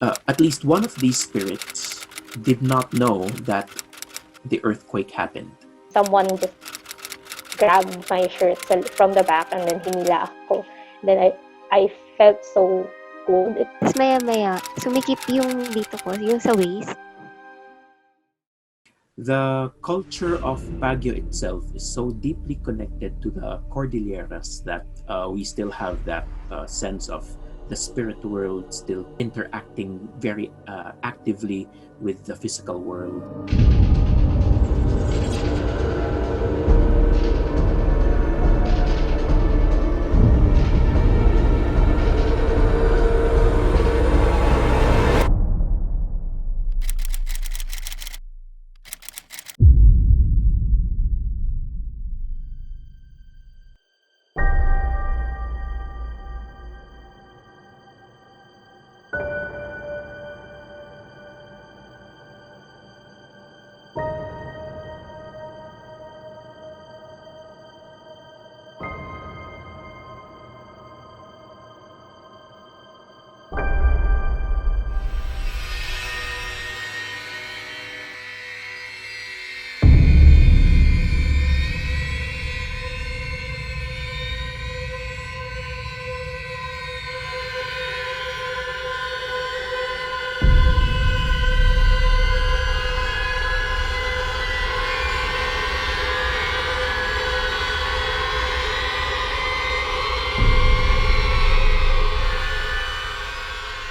At least one of these spirits did not know that the earthquake happened. Someone just grabbed my shirt from the back and then hinila ako. Then I felt so cold. Tapos maya-maya, sumikip yung dito ko, yung sa waist. The culture of Baguio itself is so deeply connected to the Cordilleras that we still have that sense of the spirit world still interacting very actively with the physical world.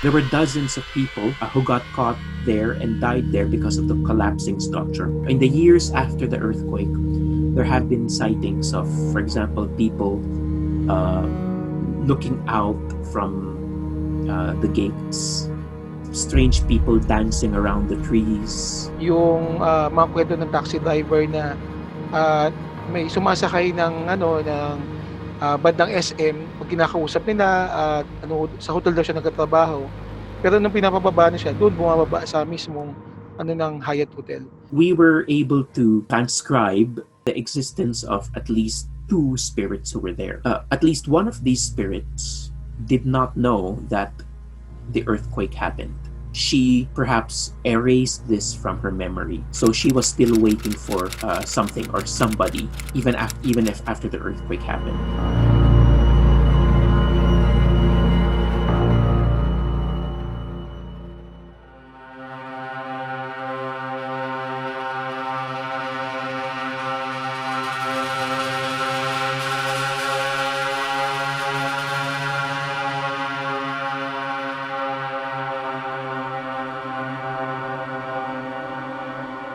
There were dozens of people who got caught there and died there because of the collapsing structure. In the years after the earthquake, there have been sightings of, for example, people looking out from the gates, strange people dancing around the trees. Yung mga kwento ng taxi driver na may sumasakay ng bandang SM, pag kinakausap nila sa hotel daw siya nagtatrabaho. Pero nung pinapababa na siya, doon bumababa sa mismong ng Hyatt Hotel. We were able to transcribe the existence of at least two spirits who were there. At least one of these spirits did not know that the earthquake happened. She perhaps erased this from her memory, so she was still waiting for something or somebody, even if after the earthquake happened.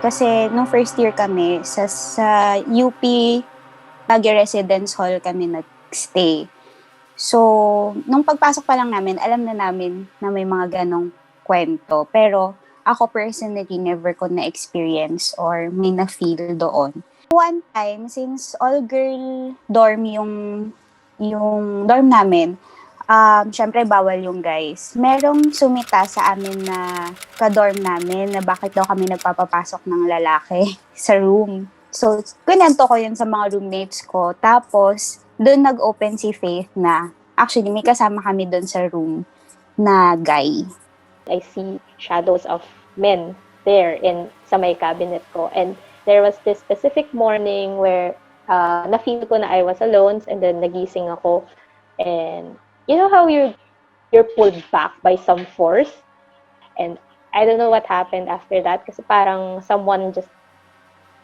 Kasi nung first year kami, sa UP Baguio Residence Hall kami nag-stay. So, nung pagpasok pa lang namin, alam na namin na may mga ganong kwento. Pero ako personally, never ko na-experience or may na-feel doon. One time, since all-girl dorm yung dorm namin, syempre bawal yung guys. Merong sumita sa amin na ka-dorm namin na bakit daw kami nagpapapasok ng lalaki sa room. So, kwento ko yun sa mga roommates ko. Tapos, doon nag-open si Faith na actually may kasama kami doon sa room na guy. I see shadows of men there sa may cabinet ko. And there was this specific morning where na-feel ko na I was alone and then nagising ako. And you know how you're pulled back by some force? And I don't know what happened after that kasi parang someone just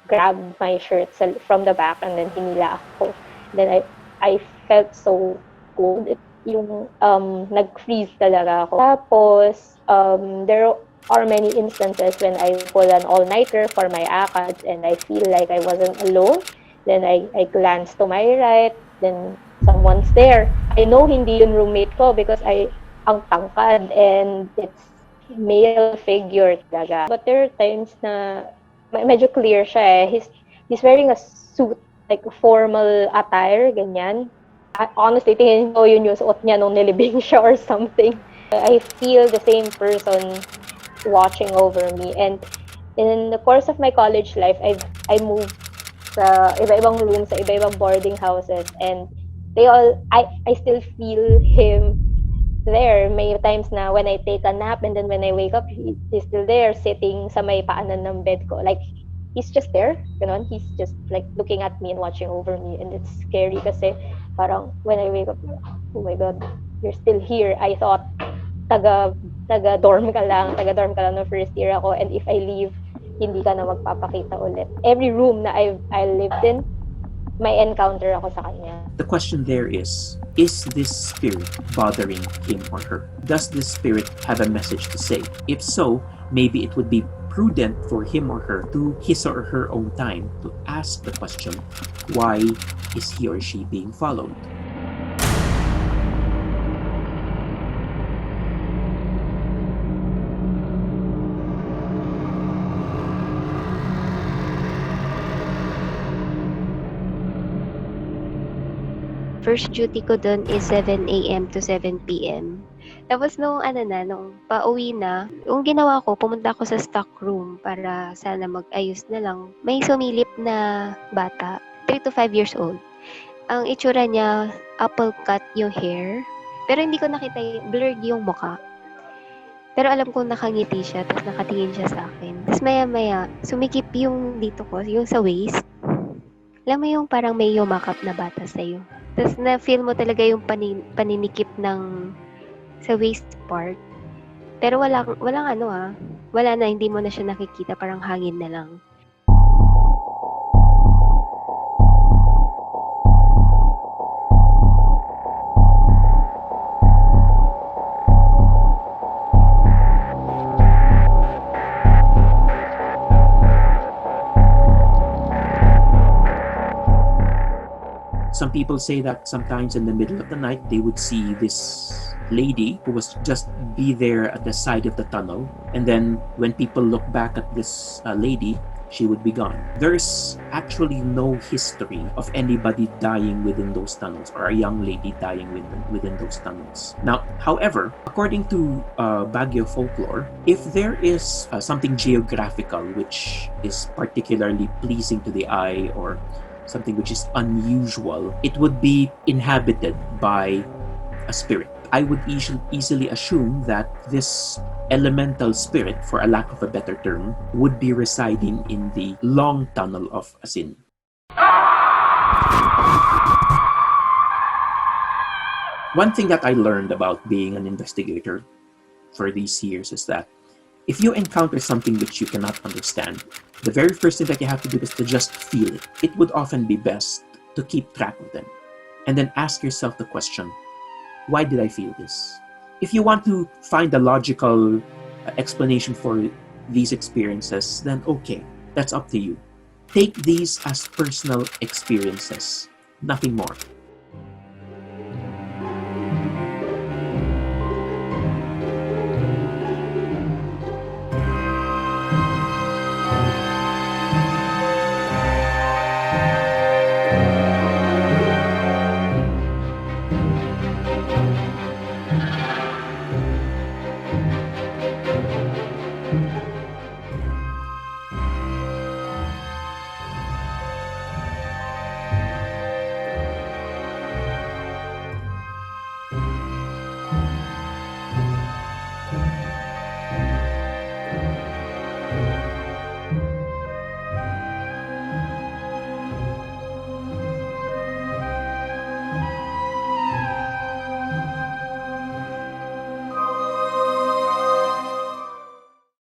grabbed my shirt from the back and then hinila ako. Then I felt so cold. Yung nag-freeze talaga ako. Tapos, there are many instances when I pull an all-nighter for my ACADS and I feel like I wasn't alone. Then I glance to my right, then someone's there. I know hindi yung roommate ko because ang tangkad and it's male figure talaga. But there are times na medyo clear siya eh. He's wearing a suit, like a formal attire, ganyan. Honestly, tingin ko yun yung suot niya nung nilibing siya or something. I feel the same person watching over me. And in the course of my college life, I moved sa iba-ibang rooms, sa iba-ibang boarding houses, and I still feel him there. May times na when I take a nap and then when I wake up, he's still there sitting sa may paanan ng bed ko. Like, he's just there. Ganon. He's just like looking at me and watching over me. And it's scary kasi parang when I wake up, oh my God, you're still here. I thought taga-dorm ka lang no first year ako. And if I leave, hindi ka na magpapakita ulit. Every room na I lived in, may encounter ako sa kanya. The question there is this spirit bothering him or her? Does this spirit have a message to say? If so, maybe it would be prudent for him or her to his or her own time to ask the question, why is he or she being followed? First duty ko doon is 7 a.m. to 7 p.m. Tapos nung pauwi na, yung ginawa ko, pumunta ako sa stock room para sana mag-ayos na lang. May sumilip na bata, 3 to 5 years old. Ang itsura niya, apple cut yung hair. Pero hindi ko nakita, blurred yung mukha. Pero alam ko nakangiti siya, tapos nakatingin siya sa akin. Tapos maya-maya, sumikip yung dito ko, yung sa waist. Alam mo yung parang may yumakap na bata sa'yo. Tapos na-feel mo talaga yung paninikip ng sa waist part. Pero wala na, hindi mo na siya nakikita, parang hangin na lang. Some people say that sometimes in the middle of the night, they would see this lady who was just be there at the side of the tunnel. And then when people look back at this lady, she would be gone. There's actually no history of anybody dying within those tunnels or a young lady dying within those tunnels. Now, however, according to Baguio folklore, if there is something geographical which is particularly pleasing to the eye or something which is unusual, it would be inhabited by a spirit. I would easily assume that this elemental spirit, for a lack of a better term, would be residing in the long tunnel of Asin. One thing that I learned about being an investigator for these years is that if you encounter something which you cannot understand, the very first thing that you have to do is to just feel it. It would often be best to keep track of them and then ask yourself the question, why did I feel this? If you want to find a logical explanation for these experiences, then okay, that's up to you. Take these as personal experiences, nothing more.